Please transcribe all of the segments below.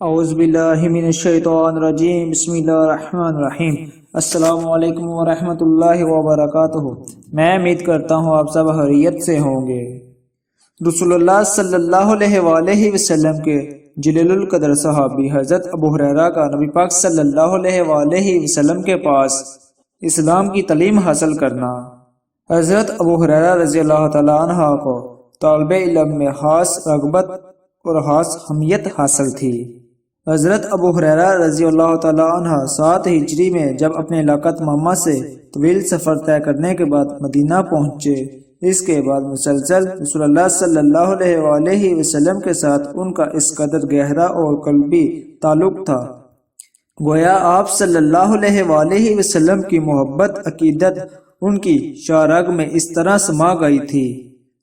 اعوذ باللہ من الشیطان الرجیم بسم اللہ الرحمن الرحیم السلام علیکم ورحمۃ اللہ وبرکاتہ۔ میں امید کرتا ہوں آپ سب خیریت سے ہوں گے۔ رسول اللہ صلی اللہ علیہ وآلہ وسلم کے جلیل القدر صحابی حضرت ابو ہریرہ کا نبی پاک صلی اللہ علیہ وآلہ وسلم کے پاس اسلام کی تعلیم حاصل کرنا۔ حضرت ابو ہریرہ رضی اللہ تعالیٰ عنہ کو طالب علم میں خاص رغبت اور خاص حمیت حاصل تھی۔ حضرت ابو ہریرہ رضی اللہ تعالیٰ عنہ 7 ہجری میں جب اپنے علاقہ تمامہ سے طویل سفر طے کرنے کے بعد مدینہ پہنچے، اس کے بعد مسلسل رسول اللہ صلی اللہ علیہ وآلہ وسلم کے ساتھ ان کا اس قدر گہرا اور قلبی تعلق تھا، گویا آپ صلی اللہ علیہ وآلہ وسلم کی محبت عقیدت ان کی شارگ میں اس طرح سما گئی تھی،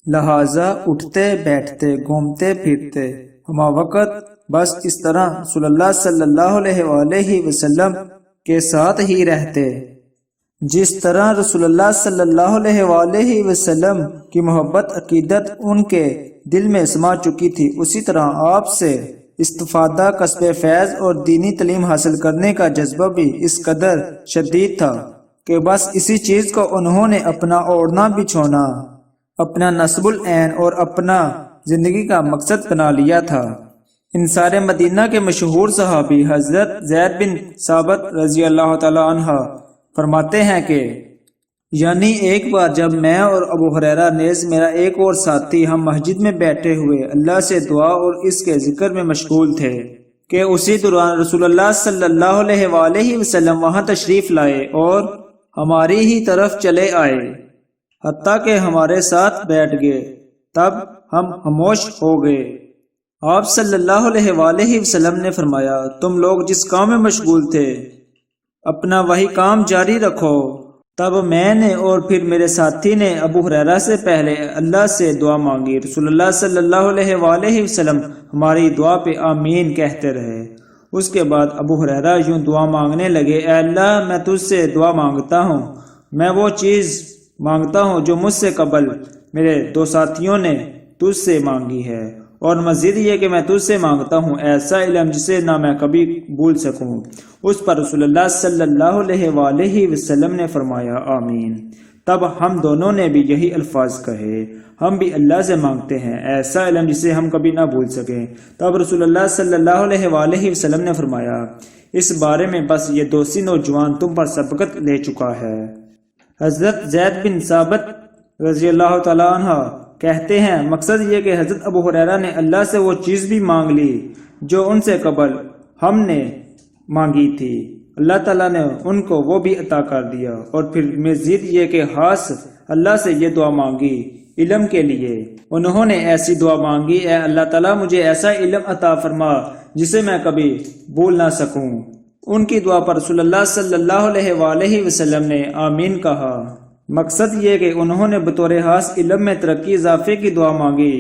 لہذا اٹھتے بیٹھتے گھومتے پھرتے ہما وقت بس اس طرح رسول اللہ صلی اللہ علیہ وآلہ وسلم کے ساتھ ہی رہتے۔ جس طرح رسول اللہ صلی اللہ علیہ وآلہ وسلم کی محبت عقیدت ان کے دل میں سما چکی تھی، اسی طرح آپ سے استفادہ کسب فیض اور دینی تعلیم حاصل کرنے کا جذبہ بھی اس قدر شدید تھا کہ بس اسی چیز کو انہوں نے اپنا اوڑھنا بچھونا، اپنا نصب العین اور اپنا زندگی کا مقصد بنا لیا تھا۔ انصار مدینہ کے مشہور صحابی حضرت زید بن ثابت رضی اللہ تعالی عنہ فرماتے ہیں کہ یعنی ایک بار جب میں اور ابو ہریرہ نیز میرا ایک اور ساتھی ہم مسجد میں بیٹھے ہوئے اللہ سے دعا اور اس کے ذکر میں مشغول تھے کہ اسی دوران رسول اللہ صلی اللہ علیہ وآلہ وسلم وہاں تشریف لائے اور ہماری ہی طرف چلے آئے، حتیٰ کہ ہمارے ساتھ بیٹھ گئے، تب ہم خاموش ہو گئے۔ آپ صلی اللہ علیہ وآلہ وسلم نے فرمایا، تم لوگ جس کام میں مشغول تھے اپنا وہی کام جاری رکھو۔ تب میں نے اور پھر میرے ساتھی نے ابو ہریرہ سے پہلے اللہ سے دعا مانگی، رسول اللہ صلی اللہ علیہ وآلہ وسلم ہماری دعا پہ آمین کہتے رہے۔ اس کے بعد ابو ہریرہ یوں دعا مانگنے لگے، اے اللہ میں تجھ سے دعا مانگتا ہوں، میں وہ چیز مانگتا ہوں جو مجھ سے قبل میرے 2 ساتھیوں نے تجھ سے مانگی ہے، اور مزید یہ کہ میں تجھ سے مانگتا ہوں ایسا علم جسے نہ میں کبھی بھول سکوں۔ اس پر رسول اللہ صلی اللہ علیہ وآلہ وسلم نے فرمایا آمین۔ تب ہم دونوں نے بھی یہی الفاظ کہے، ہم بھی اللہ سے مانگتے ہیں ایسا علم جسے ہم کبھی نہ بھول سکیں۔ تب رسول اللہ صلی اللہ علیہ وآلہ وسلم نے فرمایا، اس بارے میں بس یہ دوسری نوجوان تم پر سبقت لے چکا ہے۔ حضرت زید بن ثابت رضی اللہ تعالیٰ عنہ کہتے ہیں، مقصد یہ کہ حضرت ابو ہریرہ نے اللہ سے وہ چیز بھی مانگ لی جو ان سے قبل ہم نے مانگی تھی، اللہ تعالیٰ نے ان کو وہ بھی عطا کر دیا، اور پھر مزید یہ کہ خاص اللہ سے یہ دعا مانگی علم کے لیے۔ انہوں نے ایسی دعا مانگی، اے اللہ تعالیٰ مجھے ایسا علم عطا فرما جسے میں کبھی بھول نہ سکوں۔ ان کی دعا پر رسول اللہ صلی اللہ علیہ وآلہ وسلم نے آمین کہا۔ مقصد یہ کہ انہوں نے بطور خاص علم میں ترقی اضافے کی دعا مانگی،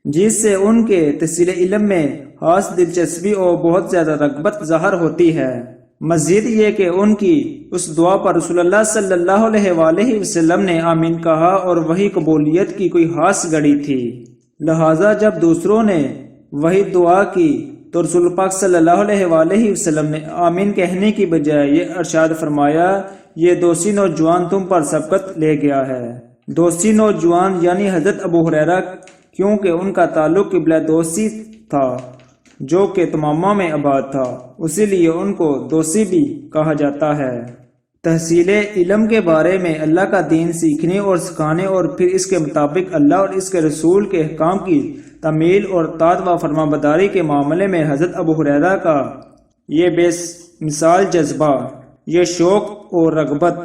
جس سے ان کے تحصیل علم میں خاص دلچسپی اور بہت زیادہ رغبت ظاہر ہوتی ہے۔ مزید یہ کہ ان کی اس دعا پر رسول اللہ صلی اللہ علیہ وآلہ وسلم نے آمین کہا، اور وہی قبولیت کی کوئی خاص گھڑی تھی، لہٰذا جب دوسروں نے وہی دعا کی تو رسول پاک صلی اللہ علیہ وآلہ وسلم نے آمین کہنے کی بجائے یہ ارشاد فرمایا، یہ دوسری نوجوان تم پر سبقت لے گیا ہے۔ دوسری نوجوان یعنی حضرت ابو ہریرہ، کیونکہ ان کا تعلق قبلہ دوسی تھا جو کہ تمامہ میں آباد تھا، اسی لیے ان کو دوسی بھی کہا جاتا ہے۔ تحصیل علم کے بارے میں اللہ کا دین سیکھنے اور سکھانے، اور پھر اس کے مطابق اللہ اور اس کے رسول کے احکام کی تعمیل اور اطاعت و فرما برداری کے معاملے میں حضرت ابو ہریرہ کا یہ بے مثال جذبہ، یہ شوق اور رغبت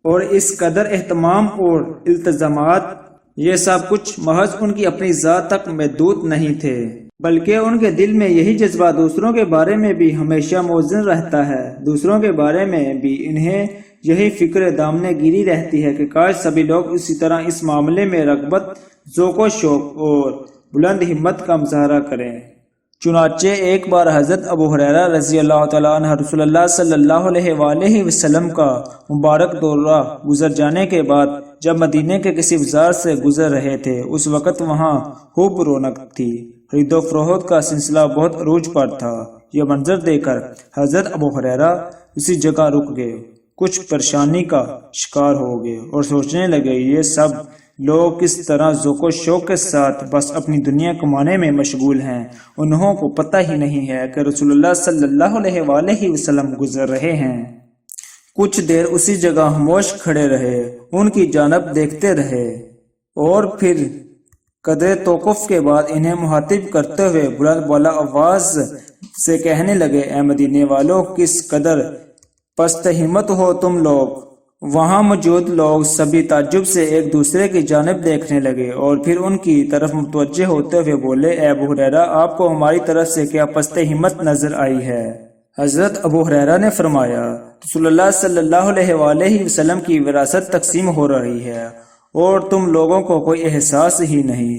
اور اس قدر اہتمام اور التزامات، یہ سب کچھ محض ان کی اپنی ذات تک محدود نہیں تھے، بلکہ ان کے دل میں یہی جذبہ دوسروں کے بارے میں بھی ہمیشہ موزن رہتا ہے۔ دوسروں کے بارے میں بھی انہیں یہی فکر دامنے گیری رہتی ہے کہ کاش سبھی لوگ اسی طرح اس معاملے میں رغبت، ذوق و شوق اور بلند ہمت کا مظاہرہ کریں۔ چنانچہ ایک بار حضرت ابو ہریرہ رضی اللہ تعالیٰ عنہ رسول اللہ صلی اللہ علیہ وآلہ وسلم کا مبارک دورہ گزر جانے کے بعد جب مدینے کے کسی بازار سے گزر رہے تھے، اس وقت وہاں خوب رونق تھی، خرید و فروخت کا سلسلہ بہت عروج پر تھا۔ یہ منظر دیکھ کر حضرت ابو ہریرہ اسی جگہ رک گئے، کچھ پریشانی کا شکار ہو گئے اور سوچنے لگے یہ سب لوگ کس طرح ذوق و شوق کے ساتھ بس اپنی دنیا کمانے میں مشغول ہیں، انہوں کو پتہ ہی نہیں ہے کہ رسول اللہ صلی اللہ علیہ وآلہ وسلم گزر رہے ہیں۔ کچھ دیر اسی جگہ خاموش کھڑے رہے، ان کی جانب دیکھتے رہے اور پھر قدر توقف کے بعد انہیں مخاطب کرتے ہوئے بلند بالا آواز سے کہنے لگے، اے مدینے والوں، کس قدر پست ہمت ہو تم لوگ۔ وہاں موجود لوگ سبھی تعجب سے ایک دوسرے کی جانب دیکھنے لگے اور پھر ان کی طرف متوجہ ہوتے ہوئے بولے، اے ابو ہریرہ، آپ کو ہماری طرف سے کیا پست ہمت نظر آئی ہے؟ حضرت ابو ہریرہ نے فرمایا، رسول اللہ صلی اللہ علیہ وآلہ وسلم کی وراثت تقسیم ہو رہی ہے اور تم لوگوں کو کوئی احساس ہی نہیں،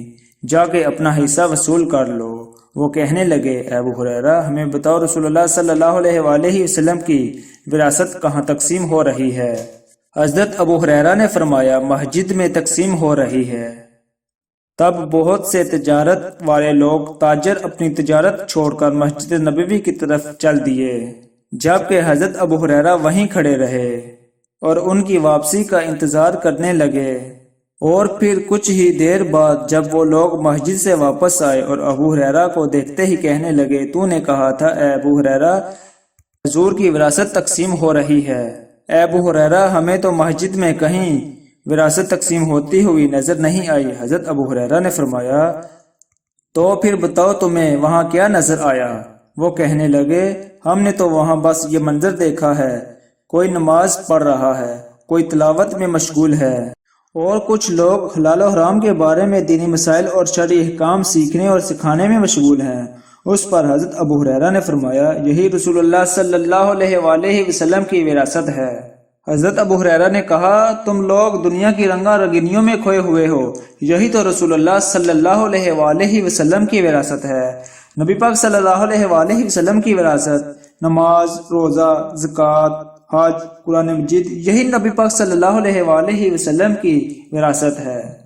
جا کے اپنا حصہ وصول کر لو۔ وہ کہنے لگے، اے ابو ہریرہ، ہمیں بتاؤ رسول اللہ صلی اللہ علیہ وآلہ وسلم کی وراثت کہاں تقسیم ہو رہی ہے؟ حضرت ابو ہریرہ نے فرمایا، مسجد میں تقسیم ہو رہی ہے۔ تب بہت سے تجارت والے لوگ تاجر اپنی تجارت چھوڑ کر مسجد نبوی کی طرف چل دیے، جبکہ حضرت ابو ہریرہ وہیں کھڑے رہے اور ان کی واپسی کا انتظار کرنے لگے۔ اور پھر کچھ ہی دیر بعد جب وہ لوگ مسجد سے واپس آئے اور ابو ہریرہ کو دیکھتے ہی کہنے لگے، تو نے کہا تھا اے ابو ہریرہ حضور کی وراثت تقسیم ہو رہی ہے۔ اے ابو ہریرہ، ہمیں تو مسجد میں کہیں وراثت تقسیم ہوتی ہوئی نظر نہیں آئی۔ حضرت ابو ہریرہ نے فرمایا، تو پھر بتاؤ تمہیں وہاں کیا نظر آیا؟ وہ کہنے لگے، ہم نے تو وہاں بس یہ منظر دیکھا ہے، کوئی نماز پڑھ رہا ہے، کوئی تلاوت میں مشغول ہے اور کچھ لوگ حلال و حرام کے بارے میں دینی مسائل اور شرعی احکام سیکھنے اور سکھانے میں مشغول ہیں۔ اس پر حضرت ابو ہریرہ نے فرمایا، یہی رسول اللہ صلی اللہ علیہ وآلہ وسلم کی وراثت ہے۔ حضرت ابو ہریرہ نے کہا، تم لوگ دنیا کی رنگا رنگینیوں میں کھوئے ہوئے ہو، یہی تو رسول اللہ صلی اللہ علیہ وآلہ وسلم کی وراثت ہے۔ نبی پاک صلی اللہ علیہ وآلہ وسلم کی وراثت نماز، روزہ، زکوٰۃ، حج، قرآن مجید، یہی نبی پاک صلی اللہ علیہ وآلہ وسلم کی وراثت ہے۔